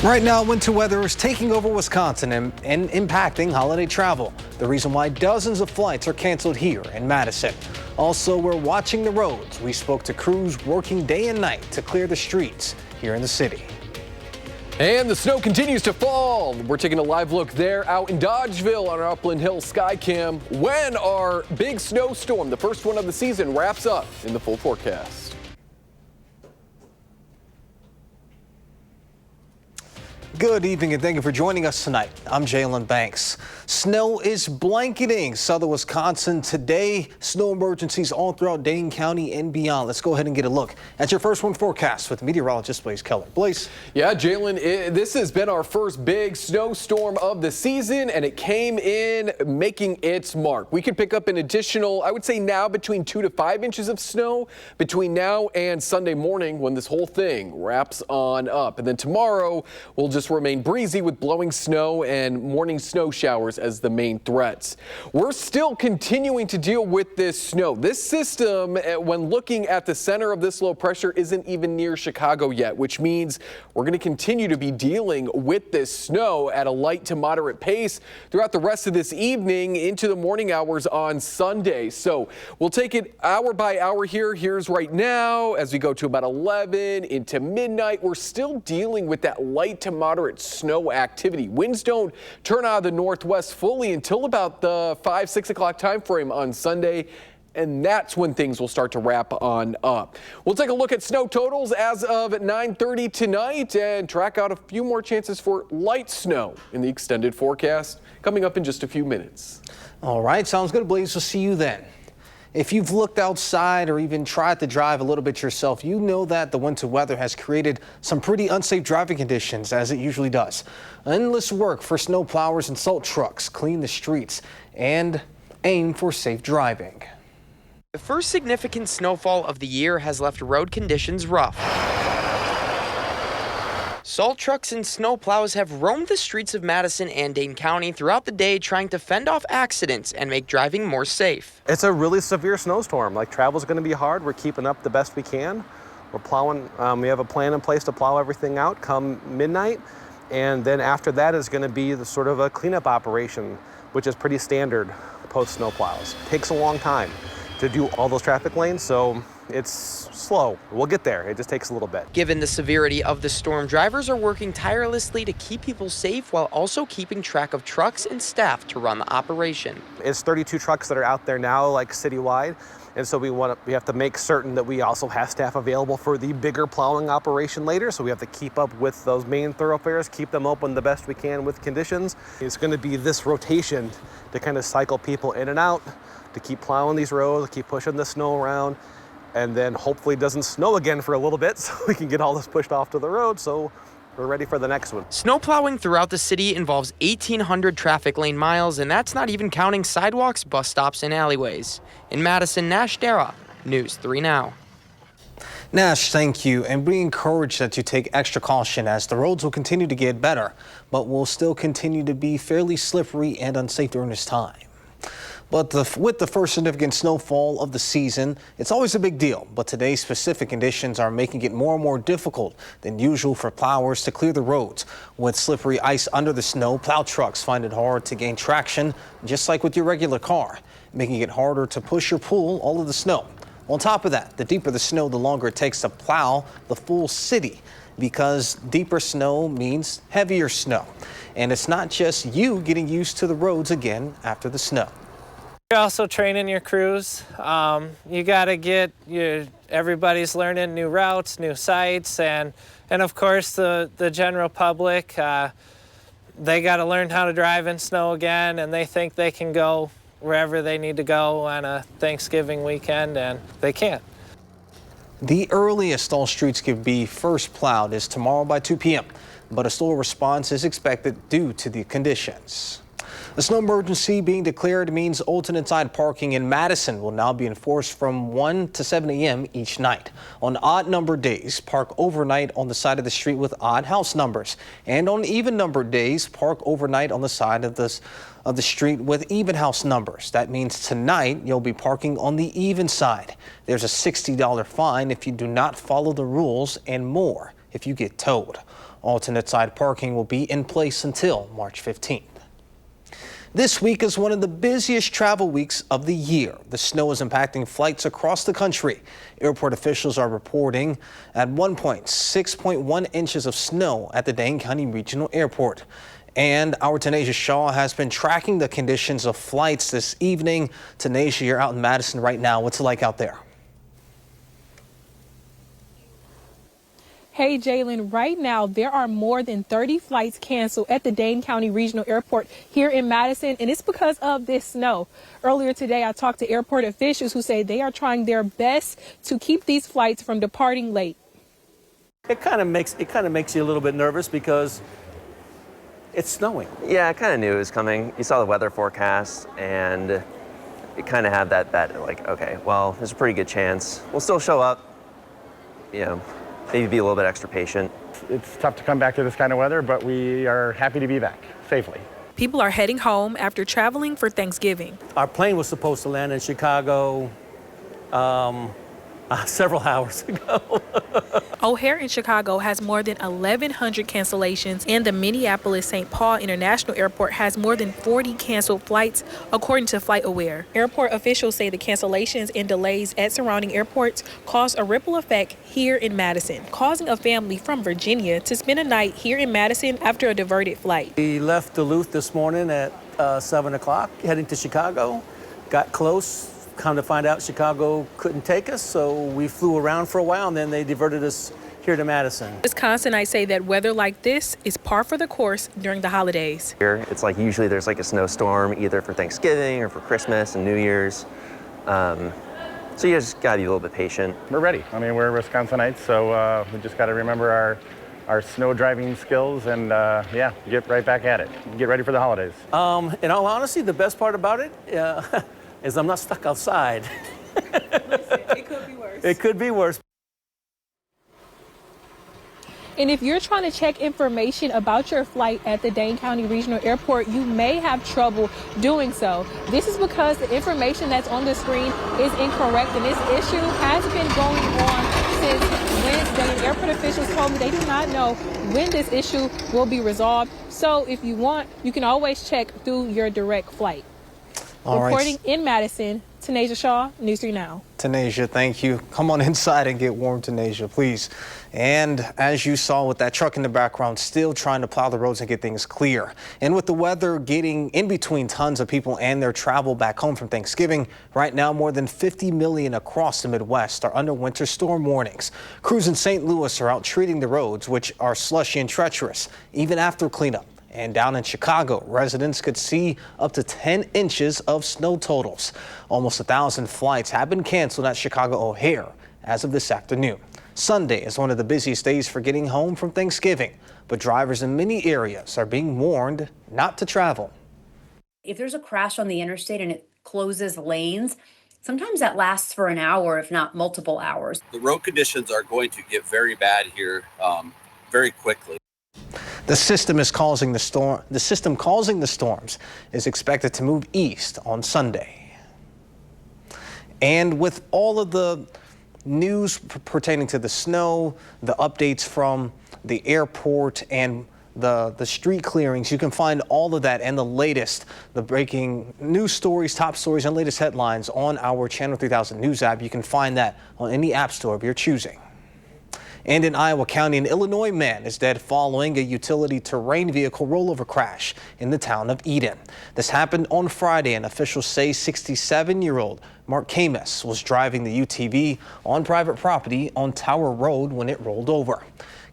Right now, winter weather is taking over Wisconsin and impacting holiday travel. The reason why dozens of flights are canceled here in Madison. Also, we're watching the roads. We spoke to crews working day and night to clear the streets here in the city. And the snow continues to fall. We're taking a live look there out in Dodgeville on our Upland Hill Skycam when our big snowstorm, the first one of the season, wraps up in the full forecast. Good evening and thank you for joining us tonight. I'm Jalen Banks. Snow is blanketing southern Wisconsin today. Snow emergencies all throughout Dane County and beyond. Let's go ahead and get a look at your first one forecast with meteorologist Blaze Keller. Blaze. Yeah, Jalen, this has been our first big snowstorm of the season, and it came in making its mark. We could pick up an additional, I would say now, between 2 to 5 inches of snow between now and Sunday morning when this whole thing wraps on up. And then tomorrow we'll just remain breezy with blowing snow and morning snow showers as the main threats. We're still continuing to deal with this snow. This system, when looking at the center of this low pressure, isn't even near Chicago yet, which means we're going to continue to be dealing with this snow at a light to moderate pace throughout the rest of this evening into the morning hours on Sunday. So we'll take it hour by hour here. Here's right now as we go to about 11 into midnight. We're still dealing with that light to moderate snow activity. Winds don't turn out of the northwest fully until about the 5-6 o'clock time frame on Sunday, and that's when things will start to wrap on up. We'll take a look at snow totals as of 9:30 tonight and track out a few more chances for light snow in the extended forecast coming up in just a few minutes. All right, sounds good, Blaze. We'll see you then. If you've looked outside or even tried to drive a little bit yourself, you know that the winter weather has created some pretty unsafe driving conditions, as it usually does. Endless work for snow plowers and salt trucks clean the streets and aim for safe driving. The first significant snowfall of the year has left road conditions rough. Salt trucks and snow plows have roamed the streets of Madison and Dane County throughout the day trying to fend off accidents and make driving more safe. It's a really severe snowstorm. Like, travel's going to be hard. We're keeping up the best we can. We're plowing. We have a plan in place to plow everything out come midnight. And then after that is going to be the sort of a cleanup operation, which is pretty standard post snow plows. Takes a long time to do all those traffic lanes, so it's slow. We'll get there. It just takes a little bit. Given the severity of the storm, drivers are working tirelessly to keep people safe while also keeping track of trucks and staff to run the operation. It's 32 trucks that are out there now, like citywide, and so we have to make certain that we also have staff available for the bigger plowing operation later. So we have to keep up with those main thoroughfares, keep them open the best we can with conditions. It's going to be this rotation to kind of cycle people in and out, to keep plowing these roads, keep pushing the snow around, and then hopefully it doesn't snow again for a little bit so we can get all this pushed off to the road so we're ready for the next one. Snow plowing throughout the city involves 1,800 traffic lane miles, and that's not even counting sidewalks, bus stops, and alleyways. In Madison, Nash Dara, News 3 Now. Nash, thank you, and we encourage that you take extra caution as the roads will continue to get better, but will still continue to be fairly slippery and unsafe during this time. But with the first significant snowfall of the season, it's always a big deal. But today's specific conditions are making it more and more difficult than usual for plowers to clear the roads. With slippery ice under the snow, plow trucks find it hard to gain traction, just like with your regular car, making it harder to push or pull all of the snow. On top of that, the deeper the snow, the longer it takes to plow the full city, because deeper snow means heavier snow. And it's not just you getting used to the roads again after the snow. You're also training your crews. You got to get everybody's learning new routes, new sites, and of course the general public. They got to learn how to drive in snow again, and they think they can go wherever they need to go on a Thanksgiving weekend, and they can't. The earliest all streets could be first plowed is tomorrow by 2 p.m., but a slower response is expected due to the conditions. A snow emergency being declared means alternate-side parking in Madison will now be enforced from 1 to 7 a.m. each night. On odd-numbered days, park overnight on the side of the street with odd house numbers. And on even-numbered days, park overnight on the side of the street with even house numbers. That means tonight you'll be parking on the even side. There's a $60 fine if you do not follow the rules and more if you get towed. Alternate side parking will be in place until March 15th. This week is one of the busiest travel weeks of the year. The snow is impacting flights across the country. Airport officials are reporting at one point 6.1 inches of snow at the Dane County Regional Airport. And our Tanisha Shaw has been tracking the conditions of flights this evening. Tanisha, you're out in Madison right now. What's it like out there? Hey, Jalen, right now there are more than 30 flights canceled at the Dane County Regional Airport here in Madison, and it's because of this snow. Earlier today, I talked to airport officials who say they are trying their best to keep these flights from departing late. It kind of makes you a little bit nervous because it's snowing. Yeah, I kind of knew it was coming. You saw the weather forecast, and it kind of had that like, okay, well, there's a pretty good chance we'll still show up. You know, maybe be a little bit extra patient. It's tough to come back to this kind of weather, but we are happy to be back safely. People are heading home after traveling for Thanksgiving. Our plane was supposed to land in Chicago several hours ago. O'Hare in Chicago has more than 1,100 cancellations, and the Minneapolis-St. Paul International Airport has more than 40 canceled flights, according to FlightAware. Airport officials say the cancellations and delays at surrounding airports caused a ripple effect here in Madison, causing a family from Virginia to spend a night here in Madison after a diverted flight. We left Duluth this morning at 7 o'clock, heading to Chicago. Got close. Come to find out Chicago couldn't take us, so we flew around for a while, and then they diverted us here to Madison. Wisconsinites say that weather like this is par for the course during the holidays. Here, it's like usually there's like a snowstorm either for Thanksgiving or for Christmas and New Year's. So you just gotta be a little bit patient. We're ready. I mean, we're Wisconsinites, so we just got to remember our snow driving skills and yeah, get right back at it. Get ready for the holidays. In all honesty, the best part about it is I'm not stuck outside. Listen, it could be worse. It could be worse. And if you're trying to check information about your flight at the Dane County Regional Airport, you may have trouble doing so. This is because the information that's on the screen is incorrect, and this issue has been going on since Wednesday. And airport officials told me they do not know when this issue will be resolved. So if you want, you can always check through your direct flight. Reporting in Madison, Tanisha Shaw, News 3 Now. Tanisha, thank you. Come on inside and get warm, Tanisha, please. And as you saw with that truck in the background, still trying to plow the roads and get things clear. And with the weather getting in between tons of people and their travel back home from Thanksgiving, right now more than 50 million across the Midwest are under winter storm warnings. Crews in St. Louis are out treating the roads, which are slushy and treacherous, even after cleanup. And down in Chicago, residents could see up to 10 inches of snow totals. Almost 1,000 flights have been canceled at Chicago O'Hare as of this afternoon. Sunday is one of the busiest days for getting home from Thanksgiving, but drivers in many areas are being warned not to travel. If there's a crash on the interstate and it closes lanes, sometimes that lasts for an hour, if not multiple hours. The road conditions are going to get very bad here very quickly. The system causing the storms is expected to move east on Sunday. And with all of the news pertaining to the snow, the updates from the airport and the street clearings, you can find all of that and the latest, the breaking news stories, top stories, and latest headlines on our Channel 3000 News app. You can find that on any app store of your choosing. And in Iowa County, an Illinois man is dead following a utility terrain vehicle rollover crash in the town of Eden. This happened on Friday, and officials say 67-year-old Mark Camus was driving the UTV on private property on Tower Road when it rolled over.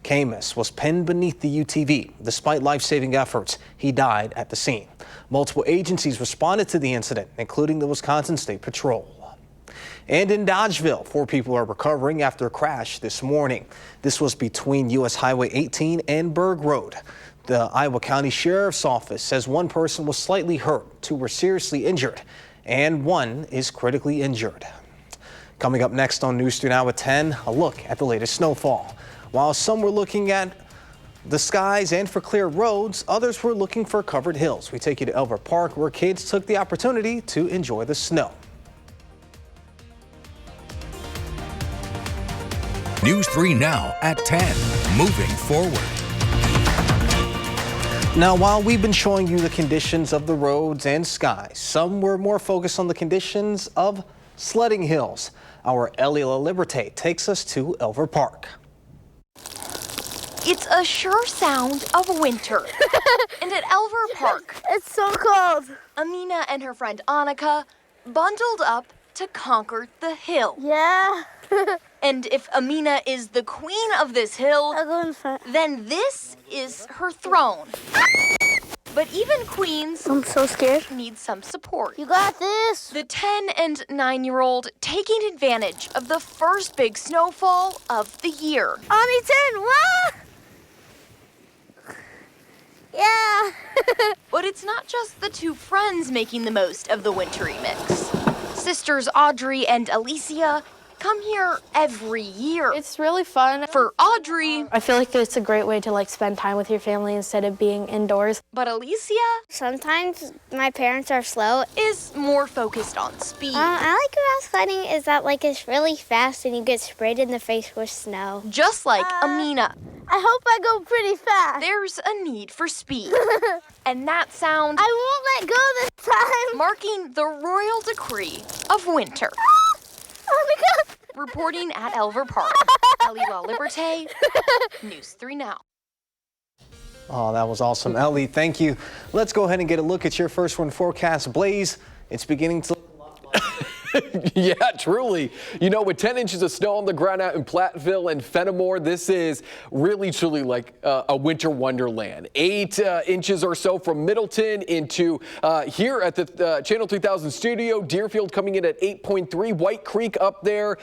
Camus was pinned beneath the UTV. Despite life-saving efforts, he died at the scene. Multiple agencies responded to the incident, including the Wisconsin State Patrol. And in Dodgeville, 4 people are recovering after a crash this morning. This was between U.S. Highway 18 and Berg Road. The Iowa County Sheriff's Office says 1 person was slightly hurt, 2 were seriously injured, and 1 is critically injured. Coming up next on News 3 Now at 10, a look at the latest snowfall. While some were looking at the skies and for clear roads, others were looking for covered hills. We take you to Elver Park, where kids took the opportunity to enjoy the snow. News 3 Now at 10. Moving forward. Now, while we've been showing you the conditions of the roads and skies, some were more focused on the conditions of sledding hills. Our Ellie La Liberté takes us to Elver Park. It's a sure sound of winter. And at Elver Park, it's so cold. Amina and her friend Annika bundled up to conquer the hill. Yeah. And if Amina is the queen of this hill, I'll go in front. then this is her throne. But even queens, I'm so scared, need some support. You got this. The 10 and 9-year-old taking advantage of the first big snowfall of the year. Ani 10, wow! Yeah. But it's not just the two friends making the most of the wintry mix. Sisters Audrey and Alicia come here every year. It's really fun. For Audrey, I feel like it's a great way to spend time with your family instead of being indoors. But Alicia Sometimes my parents are slow. is more focused on speed. I like about sledding is that it's really fast and you get sprayed in the face with snow. Just like Amina, I hope I go pretty fast. there's a need for speed. And that sound I won't let go this time. marking the royal decree of winter. Oh my God. Reporting at Elver Park, Ellie La Liberté, News 3 Now. Oh, that was awesome, Ellie. Thank you. Let's go ahead and get a look at your first one forecast. Blaze, it's beginning to look a lot like Yeah, truly. You know, with 10 inches of snow on the ground out in Platteville and Fenimore, this is really, truly like a winter wonderland. 8 inches or so from Middleton into here at the Channel 3000 studio. Deerfield coming in at 8.3. White Creek up there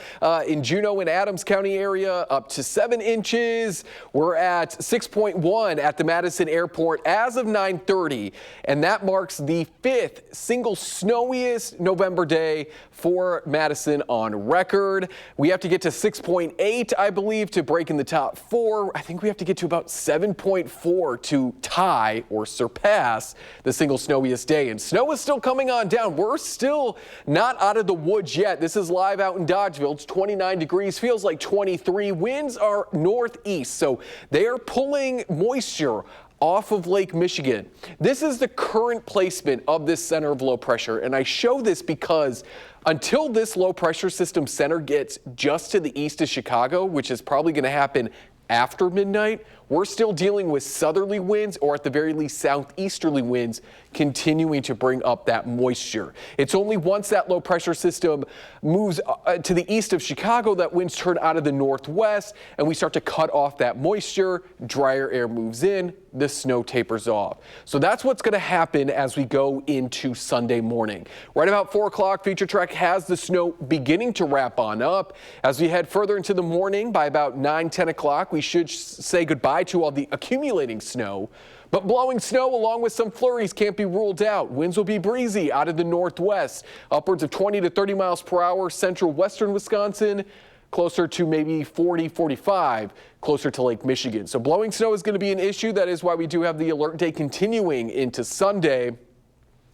in Juneau and Adams County area up to 7 inches. We're at 6.1 at the Madison Airport as of 9:30, and that marks the 5th single snowiest November day for Madison on record. We have to get to 6.8, I believe, to break in the top 4. I think we have to get to about 7.4 to tie or surpass the single snowiest day. And snow is still coming on down. We're still not out of the woods yet. This is live out in Dodgeville. It's 29 degrees, feels like 23. Winds are northeast, so they are pulling moisture off of Lake Michigan. This is the current placement of this center of low pressure, and I show this because until this low pressure system center gets just to the east of Chicago, which is probably going to happen after midnight, we're still dealing with southerly winds, or at the very least southeasterly winds, continuing to bring up that moisture. It's only once that low pressure system moves to the east of Chicago that winds turn out of the northwest and we start to cut off that moisture, drier air moves in, the snow tapers off. So that's what's going to happen as we go into Sunday morning. Right about 4 o'clock, Future Track has the snow beginning to wrap on up. As we head further into the morning, by about 9, 10 o'clock, we should say goodbye to all the accumulating snow. But blowing snow along with some flurries can't be ruled out. Winds will be breezy out of the northwest, upwards of 20 to 30 miles per hour, central western Wisconsin, closer to maybe 40, 45, closer to Lake Michigan. So blowing snow is going to be an issue. That is why we do have the alert day continuing into Sunday.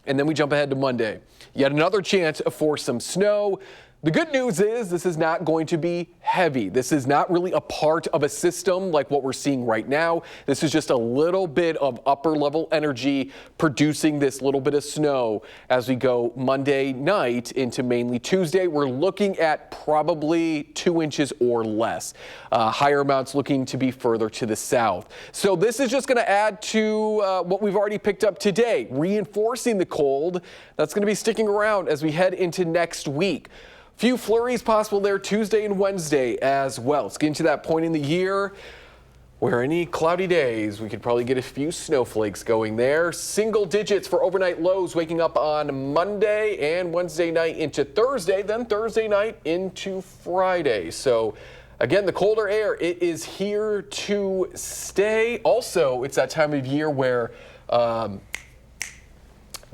And then we jump ahead to Monday. Yet another chance for some snow. The good news is this is not going to be heavy. This is not really a part of a system like what we're seeing right now. This is just a little bit of upper level energy producing this little bit of snow as we go Monday night into mainly Tuesday. We're looking at probably 2 inches or less. Higher amounts looking to be further to the south. So this is just going to add to what we've already picked up today, reinforcing the cold that's going to be sticking around as we head into next week. Few flurries possible there Tuesday and Wednesday as well. It's getting to that point in the year where any cloudy days, we could probably get a few snowflakes going there. Single digits for overnight lows waking up on Monday and Wednesday night into Thursday, then Thursday night into Friday. So again, the colder air, it is here to stay. Also, it's that time of year where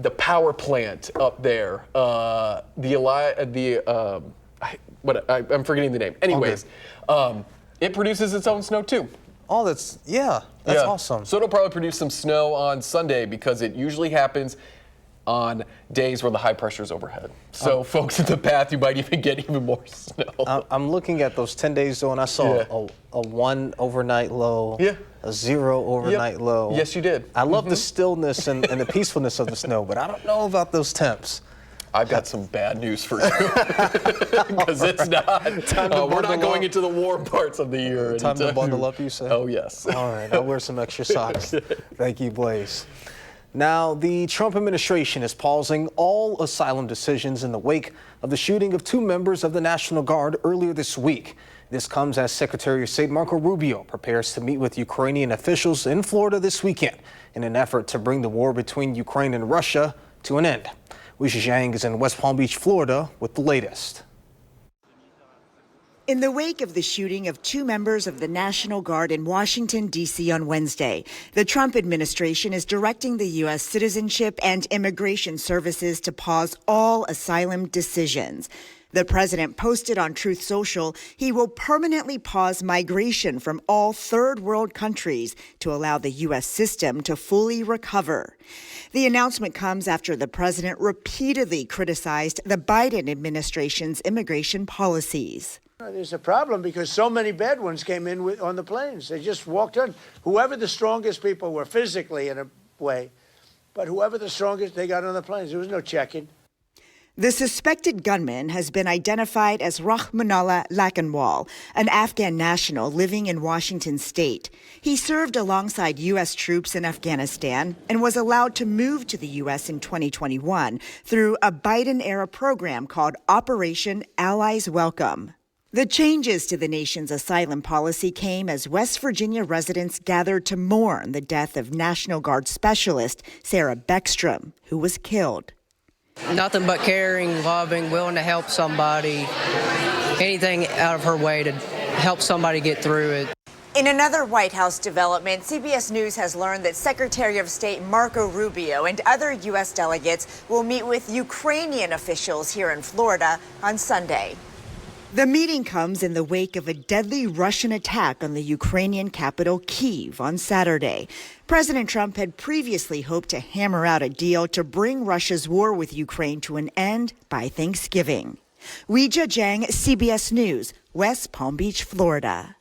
the power plant up there, I'm forgetting the name. Anyways, it produces its own snow too. Oh, that's awesome. So it'll probably produce some snow on Sunday because it usually happens on days where the high pressure is overhead. So folks in the path, you might even get even more snow. I'm looking at those 10 days though, and I saw a 1 overnight low, a 0 overnight low. Yes, you did. I love the stillness and the peacefulness of the snow, but I don't know about those temps. I've got some bad news for you, because it's not. We're not going into the warm parts of the year. Time to bundle up, you say? Oh, yes. All right, I'll wear some extra socks. Thank you, Blaze. Now, the Trump administration is pausing all asylum decisions in the wake of the shooting of 2 members of the National Guard earlier this week. This comes as Secretary of State Marco Rubio prepares to meet with Ukrainian officials in Florida this weekend in an effort to bring the war between Ukraine and Russia to an end. WISC Zhang is in West Palm Beach, Florida, with the latest. In the wake of the shooting of 2 members of the National Guard in Washington, D.C. on Wednesday, the Trump administration is directing the U.S. Citizenship and Immigration Services to pause all asylum decisions. The president posted on Truth Social he will permanently pause migration from all third world countries to allow the U.S. system to fully recover. The announcement comes after the president repeatedly criticized the Biden administration's immigration policies. There's a problem because so many bad ones came in on the planes. They just walked on. Whoever the strongest people were physically in a way, but whoever the strongest, they got on the planes. There was no checking. The suspected gunman has been identified as Rahmanullah Lakanwal, an Afghan national living in Washington state. He served alongside U.S. troops in Afghanistan and was allowed to move to the U.S. in 2021 through a Biden-era program called Operation Allies Welcome. The changes to the nation's asylum policy came as West Virginia residents gathered to mourn the death of National Guard specialist Sarah Beckstrom, who was killed. Nothing but caring, loving, willing to help somebody, anything out of her way to help somebody get through it. In another White House development, CBS News has learned that Secretary of State Marco Rubio and other U.S. delegates will meet with Ukrainian officials here in Florida on Sunday. The meeting comes in the wake of a deadly Russian attack on the Ukrainian capital, Kyiv, on Saturday. President Trump had previously hoped to hammer out a deal to bring Russia's war with Ukraine to an end by Thanksgiving. Weijia Zhang, CBS News, West Palm Beach, Florida.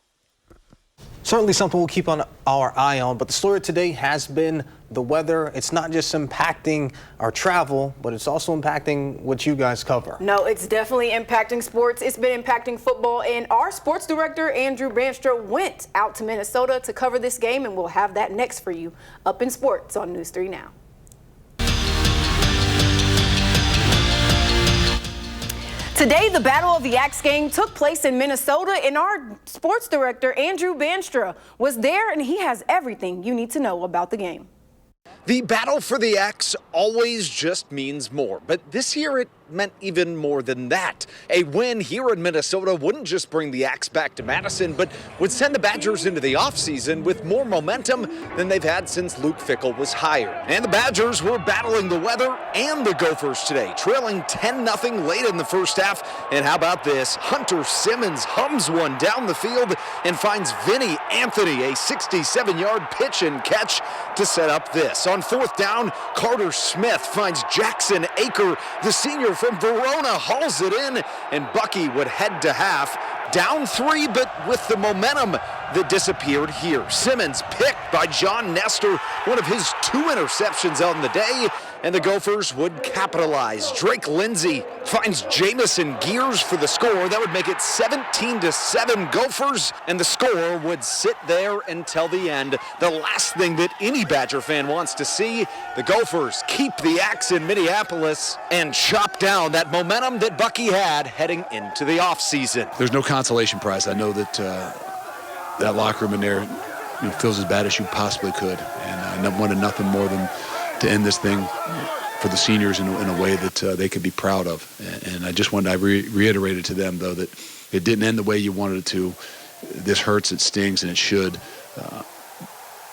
Certainly something we'll keep our eye on, but the story today has been the weather. It's not just impacting our travel, but it's also impacting what you guys cover. No, it's definitely impacting sports. It's been impacting football, and our sports director, Andrew Banstra, went out to Minnesota to cover this game, and we'll have that next for you up in sports on News 3 Now. Today, the Battle of the Axe game took place in Minnesota, and our sports director, Andrew Banstra, was there, and he has everything you need to know about the game. The battle for the axe always just means more, but this year it meant even more than that. A win here in Minnesota wouldn't just bring the axe back to Madison, but would send the Badgers into the offseason with more momentum than they've had since Luke Fickell was hired. And the Badgers were battling the weather and the Gophers today, trailing 10-0 late in the first half. And how about this? Hunter Simmons hums one down the field and finds Vinny Anthony a 67-yard pitch and catch to set up this. On fourth down, Carter Smith finds Jackson Aker, the senior from Verona, hauls it in, and Bucky would head to half. Down 3, but with the momentum that disappeared here. Simmons picked by John Nestor, one of his 2 interceptions on the day, and the Gophers would capitalize. Drake Lindsay finds Jamison Gears for the score. That would make it 17-7 Gophers, and the score would sit there until the end. The last thing that any Badger fan wants to see, the Gophers keep the axe in Minneapolis and chop down that momentum that Bucky had heading into the offseason. There's no consolation prize. I know that that locker room in there feels as bad as you possibly could, and I wanted nothing more than to end this thing for the seniors in a way that they could be proud of. And I just wanted to reiterate it to them, though, that it didn't end the way you wanted it to. This hurts, it stings, and it should.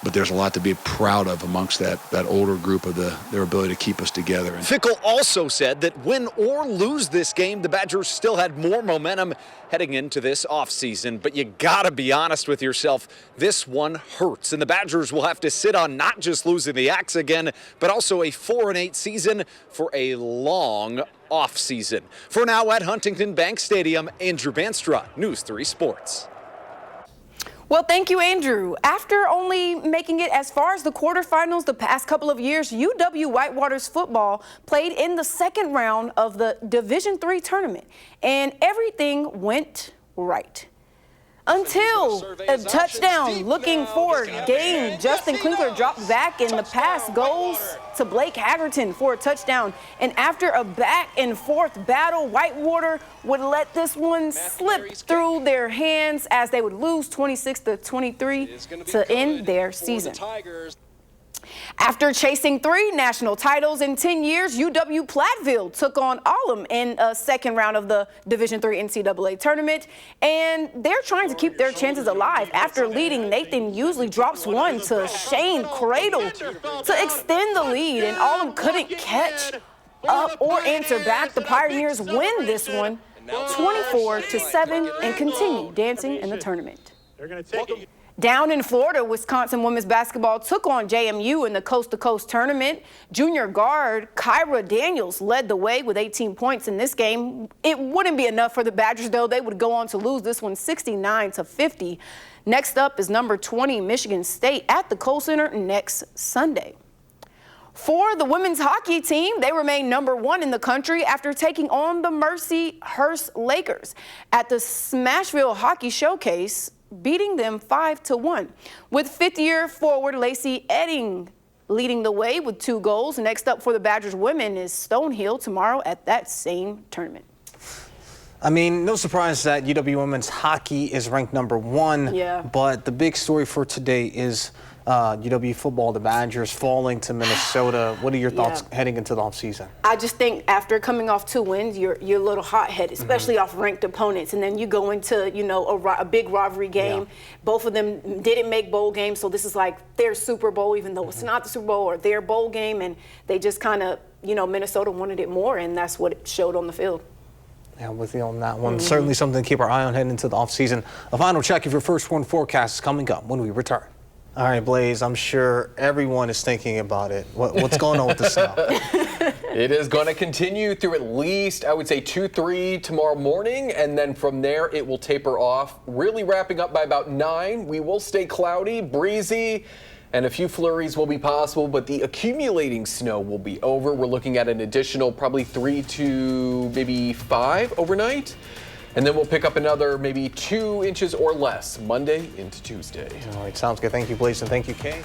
But there's a lot to be proud of amongst that older group of their ability to keep us together. Fickell also said that win or lose this game, the Badgers still had more momentum heading into this offseason. But you gotta be honest with yourself, this one hurts. And the Badgers will have to sit on not just losing the Axe again, but also a 4-8 season for a long offseason. For now at Huntington Bank Stadium, Andrew Banstra, News 3 Sports. Well, thank you, Andrew. After only making it as far as the quarterfinals the past couple of years, UW Whitewaters football played in the second round of the Division III tournament, and everything went right. Until a touchdown looking for gain. Justin Klinkler dropped back and the pass goes to Blake Haggerton for a touchdown. And after a back and forth battle, Whitewater would let this one slip through their hands as they would lose 26-23 to end their season. After chasing 3 national titles in 10 years, UW Platteville took on Allum in a second round of the Division III NCAA tournament, and they're trying to keep their chances alive. After leading, Nathan Usley drops one to Shane Cradle to extend the lead, and Allum couldn't catch up or answer back. The Pioneers win this one 24-7 and continue dancing in the tournament. They're going to take it. Down in Florida, Wisconsin women's basketball took on JMU in the coast-to-coast tournament. Junior guard Kyra Daniels led the way with 18 points in this game. It wouldn't be enough for the Badgers, though. They would go on to lose this one 69-50. Next up is number 20 Michigan State at the Kohl Center next Sunday. For the women's hockey team, they remain number 1 in the country after taking on the Mercyhurst Lakers at the Smashville Hockey Showcase, beating them 5-1. With fifth-year forward Lacey Edding leading the way with 2 goals. Next up for the Badgers women is Stonehill tomorrow at that same tournament. I mean, no surprise that UW women's hockey is ranked number 1. Yeah. But the big story for today is UW football, the Badgers falling to Minnesota. What are your thoughts heading into the offseason? I just think after coming off 2 wins, you're a little hot-headed, especially off ranked opponents. And then you go into, a big rivalry game. Yeah. Both of them didn't make bowl games, so this is like their Super Bowl, even though it's not the Super Bowl, or their bowl game. And they just kind of, Minnesota wanted it more, and that's what it showed on the field. Yeah, with you on that one. Certainly something to keep our eye on heading into the offseason. A final check of your first one forecast is coming up when we return. All right, Blaze, I'm sure everyone is thinking about it. What's going on with the snow? It is going to continue through at least, I would say, 2-3 tomorrow morning, and then from there it will taper off, really wrapping up by about 9. We will stay cloudy, breezy, and a few flurries will be possible, but the accumulating snow will be over. We're looking at an additional probably 3 to maybe 5 overnight. And then we'll pick up another maybe 2 inches or less Monday into Tuesday. All right, sounds good. Thank you, Blaze, and thank you, Kay.